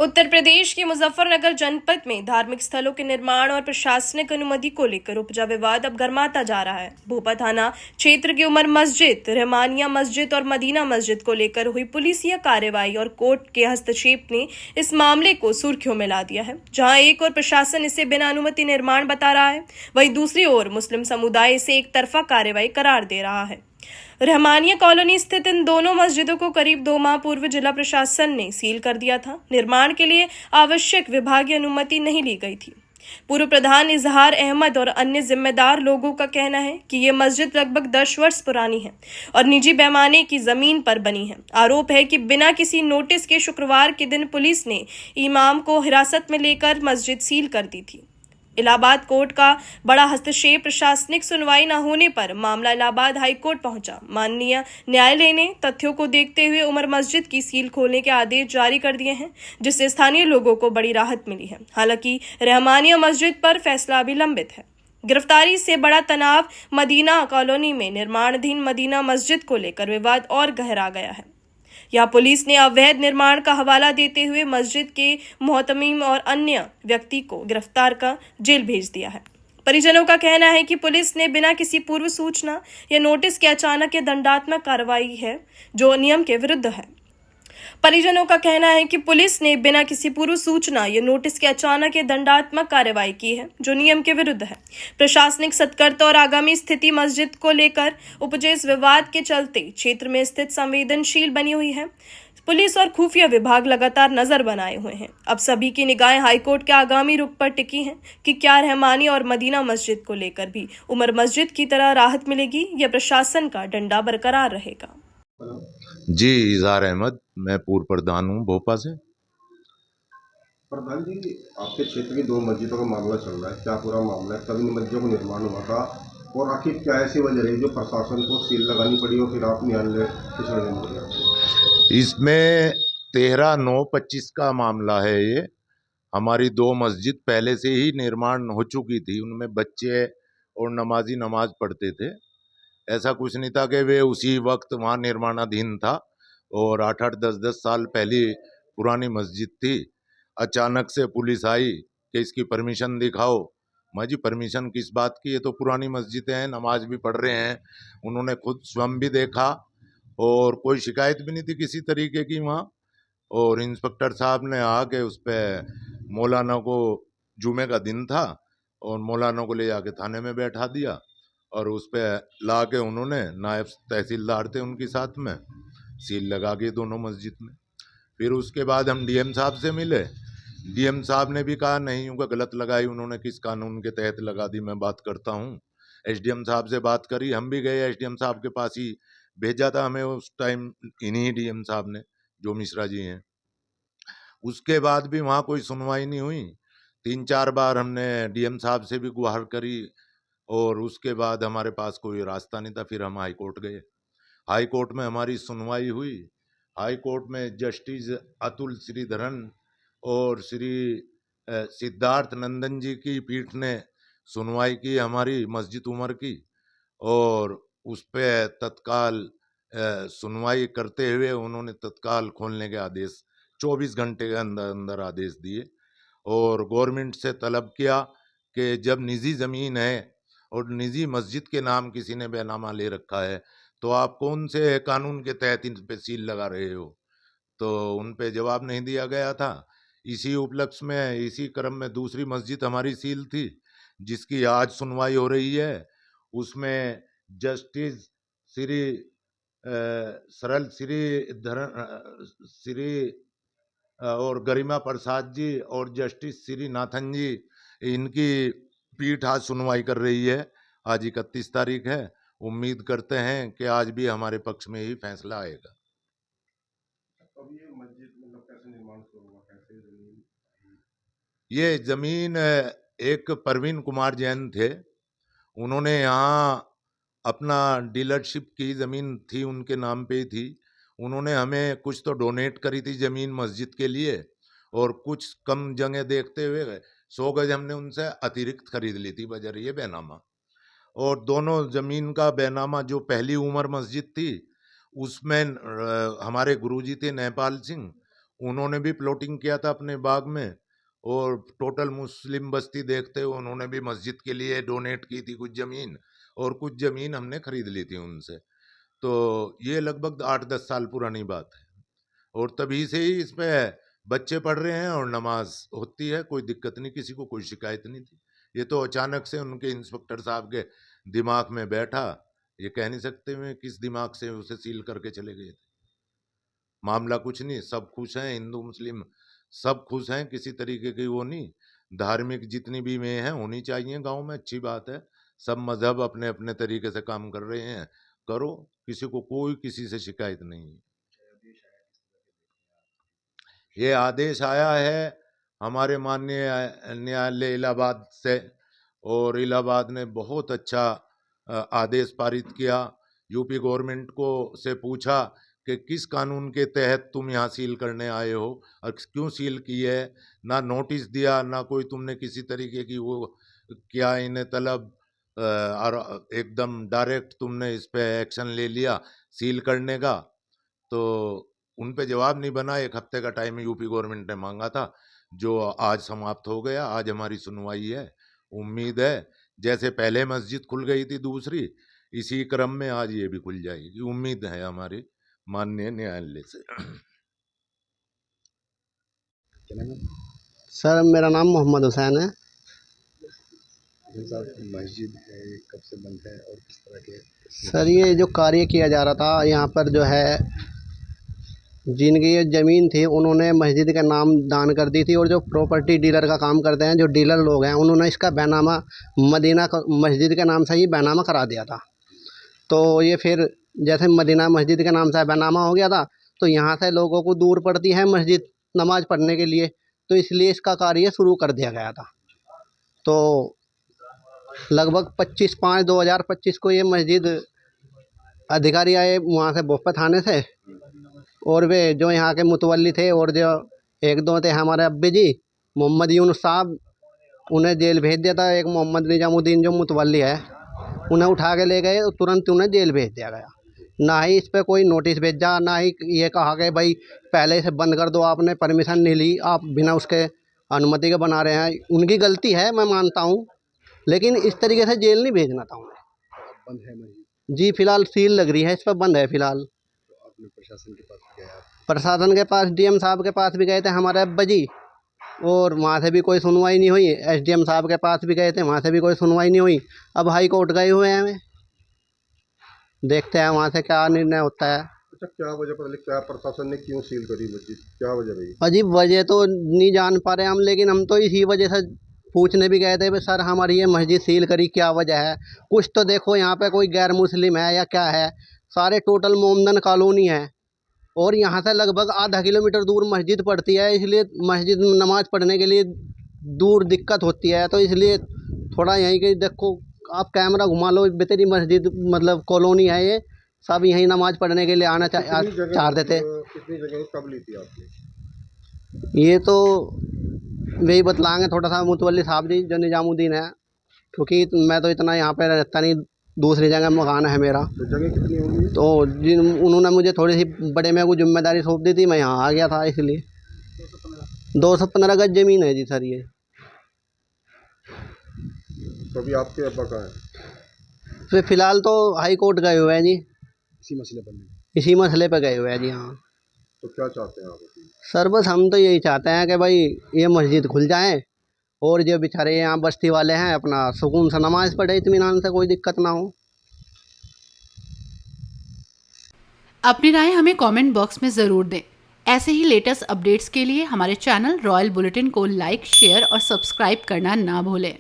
उत्तर प्रदेश के मुजफ्फरनगर जनपद में धार्मिक स्थलों के निर्माण और प्रशासनिक अनुमति को लेकर उपजा विवाद अब गर्माता जा रहा है। भोपा थाना क्षेत्र की उमर मस्जिद, रहमानिया मस्जिद और मदीना मस्जिद को लेकर हुई पुलिसिया कार्रवाई और कोर्ट के हस्तक्षेप ने इस मामले को सुर्खियों में ला दिया है। जहां एक और प्रशासन इसे बिना अनुमति निर्माण बता रहा है, वहीं दूसरी ओर मुस्लिम समुदाय इसे एक तरफा कार्रवाई करार दे रहा है। रहमानिया कॉलोनी स्थित इन दोनों मस्जिदों को करीब 2 माह पूर्व जिला प्रशासन ने सील कर दिया था। निर्माण के लिए आवश्यक विभागीय अनुमति नहीं ली गई थी। पूर्व प्रधान इजहार अहमद और अन्य जिम्मेदार लोगों का कहना है कि ये मस्जिद लगभग 10 वर्ष पुरानी है और निजी पैमाने की जमीन पर बनी है। आरोप है कि बिना किसी नोटिस के शुक्रवार के दिन पुलिस ने इमाम को हिरासत में लेकर मस्जिद सील कर दी थी। इलाहाबाद कोर्ट का बड़ा हस्तक्षेप, प्रशासनिक सुनवाई न होने पर मामला इलाहाबाद हाई कोर्ट पहुंचा। माननीय न्यायालय ने तथ्यों को देखते हुए उमर मस्जिद की सील खोलने के आदेश जारी कर दिए हैं, जिससे स्थानीय लोगों को बड़ी राहत मिली है। हालांकि रहमानिया मस्जिद पर फैसला अभी लंबित है। गिरफ्तारी से बड़ा तनाव मदीना कॉलोनी में निर्माणाधीन मदीना मस्जिद को लेकर विवाद और गहरा गया है। यहाँ पुलिस ने अवैध निर्माण का हवाला देते हुए मस्जिद के मोहतमीम और अन्य व्यक्ति को गिरफ्तार कर जेल भेज दिया है। परिजनों का कहना है कि पुलिस ने बिना किसी पूर्व सूचना या नोटिस के अचानक ये दंडात्मक कार्रवाई है, जो नियम के विरुद्ध है। परिजनों का कहना है कि पुलिस ने बिना किसी पूर्व सूचना या नोटिस के अचानक ये दंडात्मक कार्रवाई की है, जो नियम के विरुद्ध है। प्रशासनिक सतर्कता और आगामी स्थिति मस्जिद को लेकर उपजे इस विवाद के चलते क्षेत्र में स्थित संवेदनशील बनी हुई है। पुलिस और खुफिया विभाग लगातार नजर बनाए हुए हैं। अब सभी की निगाहें हाईकोर्ट के आगामी रुख पर टिकी हैं कि क्या रहमानी और मदीना मस्जिद को लेकर भी उमर मस्जिद की तरह राहत मिलेगी या प्रशासन का डंडा बरकरार रहेगा। जी, इजहार अहमद, मैं पूर्व प्रधान हूँ भोपा से। प्रधान जी, आपके क्षेत्र की 2 मस्जिदों का मामला चल रहा है, क्या पूरा मामला है? कब इन मस्जिदों को निर्माण हुआ था और आखिर क्या ऐसी वजह रही जो प्रशासन को सील लगानी पड़ी और फिर आप न्यायालय की शरण में गए? इसमें 13/9/25 का मामला है। ये हमारी 2 मस्जिद पहले से ही निर्माण हो चुकी थी, उनमें बच्चे और नमाजी नमाज पढ़ते थे। ऐसा कुछ नहीं था कि वे उसी वक्त वहाँ निर्माणाधीन था। और 8-8 10-10 साल पहले पुरानी मस्जिद थी। अचानक से पुलिस आई कि इसकी परमिशन दिखाओ। मैं जी, परमिशन किस बात की? ये तो पुरानी मस्जिदें हैं, नमाज भी पढ़ रहे हैं। उन्होंने खुद स्वयं भी देखा और कोई शिकायत भी नहीं थी किसी तरीके की वहाँ। और इंस्पेक्टर साहब ने आके उस पर मौलाना को, जुमे का दिन था, और मौलाना को ले जाके थाने में बैठा दिया और उस पर ला के उन्होंने, नायब तहसीलदार थे उनके साथ में, सील लगा के दोनों मस्जिद में। फिर उसके बाद हम डीएम साहब से मिले। डीएम साहब ने भी कहा नहीं, उनका गलत लगाई उन्होंने, किस कानून के तहत लगा दी, मैं बात करता हूँ। एसडीएम साहब से बात करी, हम भी गए एसडीएम साहब के पास ही, भेजा था हमें उस टाइम इन्हीं डीएम साहब ने, जो मिश्रा जी हैं। उसके बाद भी वहाँ कोई सुनवाई नहीं हुई। 3-4 बार हमने डीएम साहब से भी गुहार करी और उसके बाद हमारे पास कोई रास्ता नहीं था। फिर हम हाई कोर्ट गए। हाई कोर्ट में हमारी सुनवाई हुई। हाई कोर्ट में जस्टिस अतुल श्रीधरन और श्री सिद्धार्थ नंदन जी की पीठ ने सुनवाई की हमारी मस्जिद उमर की, और उस पर तत्काल सुनवाई करते हुए उन्होंने तत्काल खोलने के आदेश 24 घंटे के अंदर अंदर आदेश दिए। और गवर्नमेंट से तलब किया कि जब निजी ज़मीन है और निजी मस्जिद के नाम किसी ने बैनामा ले रखा है, तो आप कौन से कानून के तहत इन पे सील लगा रहे हो? तो उन पे जवाब नहीं दिया गया था। इसी उपलक्ष्य में, इसी क्रम में दूसरी मस्जिद हमारी सील थी, जिसकी आज सुनवाई हो रही है। उसमें जस्टिस श्री सरल श्री और गरिमा प्रसाद जी और जस्टिस श्री नाथन जी, इनकी पीठ आज सुनवाई कर रही है। आज 31 तारीख है। उम्मीद करते हैं कि आज भी हमारे पक्ष में ही फैसला आएगा। अब ये मस्जिद मतलब कैसे निर्माण शुरू हुआ, कैसे जमीन? ये जमीन एक प्रवीण कुमार जैन थे, उन्होंने यहाँ अपना डीलरशिप की ज़मीन थी, उनके नाम पे ही थी। उन्होंने हमें कुछ तो डोनेट करी थी ज़मीन मस्जिद के लिए, और कुछ कम जगह देखते हुए 100 गज हमने उनसे अतिरिक्त खरीद ली थी बजरिए बैनामा। और दोनों ज़मीन का बैनामा, जो पहली उमर मस्जिद थी उसमें हमारे गुरुजी थे नेपाल सिंह, उन्होंने भी प्लॉटिंग किया था अपने बाग में, और टोटल मुस्लिम बस्ती देखते हुए उन्होंने भी मस्जिद के लिए डोनेट की थी कुछ ज़मीन, और कुछ ज़मीन हमने खरीद ली थी उनसे। तो ये लगभग 8-10 साल पुरानी बात है, और तभी से ही इस पे बच्चे पढ़ रहे हैं और नमाज होती है, कोई दिक्कत नहीं, किसी को कोई शिकायत नहीं थी। ये तो अचानक से उनके इंस्पेक्टर साहब के दिमाग में बैठा, ये कह नहीं सकते मैं किस दिमाग से उसे सील करके चले गए थे। मामला कुछ नहीं, सब खुश हैं, हिंदू मुस्लिम सब खुश हैं, किसी तरीके की वो नहीं। धार्मिक जितनी भी में हैं होनी चाहिए गांव में, अच्छी बात है। सब मजहब अपने अपने तरीके से काम कर रहे हैं, करो, किसी को कोई किसी से शिकायत नहीं है। ये आदेश आया है हमारे माननीय न्यायालय इलाहाबाद से, और इलाहाबाद ने बहुत अच्छा आदेश पारित किया। यूपी गवर्नमेंट को से पूछा कि किस कानून के तहत तुम यहाँ सील करने आए हो और क्यों सील की है, ना नोटिस दिया, ना कोई तुमने किसी तरीके की वो किया इन्हें तलब, और एकदम डायरेक्ट तुमने इस पे एक्शन ले लिया सील करने का। तो उन पे जवाब नहीं बना। 1 हफ्ते का टाइम यूपी गवर्नमेंट ने मांगा था, जो आज समाप्त हो गया। आज हमारी सुनवाई है। उम्मीद है जैसे पहले मस्जिद खुल गई थी दूसरी, इसी क्रम में आज ये भी खुल जाएगी, उम्मीद है हमारे माननीय न्यायालय से। सर मेरा नाम मोहम्मद हुसैन है। मस्जिद है कब से बंद है और किस तरह के? सर ये जो कार्य किया जा रहा था यहाँ पर जो है, जिनकी ये ज़मीन थी उन्होंने मस्जिद का नाम दान कर दी थी, और जो प्रॉपर्टी डीलर का काम करते हैं, जो डीलर लोग हैं, उन्होंने इसका बैनामा मदीना मस्जिद के नाम से ही बैनामा करा दिया था। तो ये फिर जैसे मदीना मस्जिद के नाम से बैनामा हो गया था, तो यहाँ से लोगों को दूर पड़ती है मस्जिद नमाज़ पढ़ने के लिए, तो इसलिए इसका कार्य शुरू कर दिया गया था। तो लगभग 25/5/2025 को ये मस्जिद अधिकारी आए वहाँ से भोपाल थाने से, और वे जो यहाँ के मुतवल्ली थे और जो 1-2 थे हमारे अब्बी जी मोहम्मद यूनुस साहब, उन्हें जेल भेज दिया था। एक मोहम्मद निजामुद्दीन जो मुतवल्ली है, उन्हें उठा के ले गए, तुरंत उन्हें जेल भेज दिया गया। ना ही इस पर कोई नोटिस भेजा, ना ही ये कहा कि भाई पहले से बंद कर दो, आपने परमिशन नहीं ली, आप बिना उसके अनुमति के बना रहे हैं। उनकी गलती है, मैं मानता हूँ, लेकिन इस तरीके से जेल नहीं भेजना था उन्हें। बंद है मस्जिद? जी फिलहाल सील लग रही है, इस पर बंद है फिलहाल। तो आपने प्रशासन के पास गया? प्रशासन के पास, डीएम साहब के पास भी गए थे हमारे अब्बा जी, और वहाँ से भी कोई सुनवाई नहीं हुई। एसडीएम साहब के पास भी गए थे, वहाँ से भी कोई सुनवाई नहीं हुई। अब हाई कोर्ट गए हुए हैं, देखते हैं वहाँ से क्या निर्णय होता है। अच्छा, क्या वजह पता क्या प्रशासन ने क्यों सील करी मस्जिद, क्या वजह रही? अजीब वजह तो नहीं जान पा रहे हम, लेकिन हम तो इसी वजह से पूछने भी गए थे कि सर हमारी ये मस्जिद सील करी क्या वजह है, कुछ तो देखो, यहाँ पे कोई गैर मुस्लिम है या क्या है। सारे टोटल मोमदन कॉलोनी है, और यहाँ से लगभग आधा किलोमीटर दूर मस्जिद पड़ती है, इसलिए मस्जिद नमाज पढ़ने के लिए दूर दिक्कत होती है। तो इसलिए थोड़ा यहीं के देखो, आप कैमरा घुमा लो, बेतरी मस्जिद मतलब कॉलोनी है ये, सब यहीं नमाज पढ़ने के लिए आना चाहते थे। कितनी जगह कब ली थी आपने? ये तो वही बतलाएंगे थोड़ा सा मुतवल्ली साहब जी जो निजामुद्दीन है, क्योंकि मैं तो इतना यहाँ पे रहता नहीं, दूसरी जगह मकान है मेरा। तो जगह कितनी होगी? तो जिन उन्होंने मुझे थोड़ी सी बड़े में को जिम्मेदारी सौंप दी थी, मैं यहाँ आ गया था, इसलिए 215 गज ज़मीन है जी सर ये। तो अभी आपके अब्बा कहाँ है? फिर फिलहाल तो हाई कोर्ट गए हुए हैं जी, इसी मसले पर? इसी मसले पे गए हुए हैं जी। हाँ तो क्या चाहते हैं आप? सर बस हम तो यही चाहते हैं कि भाई ये मस्जिद खुल जाए, और जो बेचारे यहाँ बस्ती वाले हैं अपना सुकून से नमाज पढ़े, इत्मीनान से, कोई दिक्कत ना हो। अपनी राय हमें कमेंट बॉक्स में ज़रूर दें। ऐसे ही लेटेस्ट अपडेट्स के लिए हमारे चैनल रॉयल बुलेटिन को लाइक, शेयर और सब्सक्राइब करना ना भूलें।